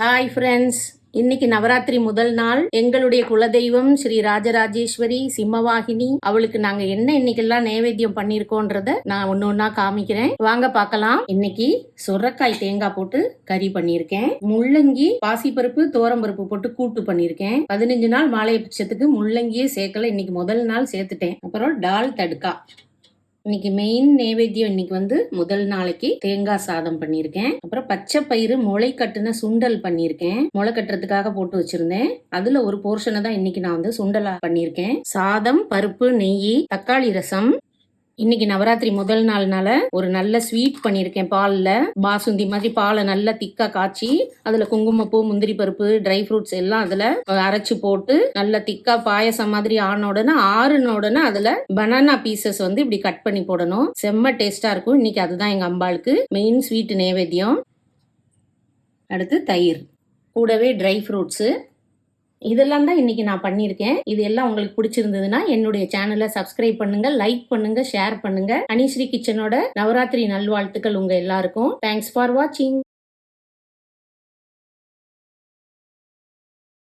Hi friends, இன்னைக்கு நவராத்திரி முதல் நாள். எங்களுடைய குலதெய்வம் ஸ்ரீ ராஜராஜேஸ்வரி சிம்மவாகினி. அவளுக்கு நாங்க என்ன இன்னைக்கெல்லாம் நைவேத்தியம் பண்ணிருக்கோன்றத நான் ஒன்னு ஒன்னா காமிக்கிறேன், வாங்க பார்க்கலாம். இன்னைக்கு சுரக்காய் தேங்காய் போட்டு கறி பண்ணியிருக்கேன். முள்ளங்கி பாசிப்பருப்பு தோரம்பருப்பு போட்டு கூட்டு பண்ணியிருக்கேன். 15 நாள் மாலை பட்சத்துக்கு முள்ளங்கியே சேர்க்கல, இன்னைக்கு முதல் நாள் சேர்த்துட்டேன். அப்புறம் டால் தடுக்கா. இன்னைக்கு மெயின் நைவேத்தியம் இன்னைக்கு முதல் நாளைக்கு தேங்காய் சாதம் பண்ணியிருக்கேன். அப்புறம் பச்சை பயிறு முளை கட்டுன சுண்டல் பண்ணியிருக்கேன். முளை கட்டுறதுக்காக போட்டு வச்சிருந்தேன். அதுல ஒரு போர்ஷனை தான் இன்னைக்கு நான் சுண்டலா பண்ணியிருக்கேன். சாதம், பருப்பு, நெய், தக்காளி ரசம். இன்னைக்கு நவராத்திரி முதல் நாள்னால ஒரு நல்ல ஸ்வீட் பண்ணியிருக்கேன். பாலில் பாசுந்தி மாதிரி பாலை நல்லா திக்கா காய்ச்சி அதில் குங்குமப்பூ, முந்திரி பருப்பு, ட்ரை ஃப்ரூட்ஸ் எல்லாம் அதில் அரைச்சி போட்டு நல்லா திக்கா பாயசம் மாதிரி ஆன உடனே ஆறுன உடனே அதில் பனானா பீசஸ் இப்படி கட் பண்ணி போடணும். செம்ம டேஸ்டா இருக்கும். இன்னைக்கு அதுதான் எங்கள் அம்பாளுக்கு மெயின் ஸ்வீட் நைவேத்தியம். அடுத்து தயிர், கூடவே ட்ரை ஃப்ரூட்ஸு. இதெல்லாம் தான் இன்னைக்கு நான் பண்ணியிருக்கேன். இது எல்லாம் உங்களுக்கு பிடிச்சிருந்ததுன்னா என்னுடைய சேனலை சப்ஸ்கிரைப் பண்ணுங்க, லைக் பண்ணுங்க, ஷேர் பண்ணுங்க. அனிஸ்ரீ கிச்சனோட நவராத்திரி நல்வாழ்த்துக்கள் உங்க எல்லாருக்கும். தேங்க்ஸ் ஃபார் வாட்சிங்.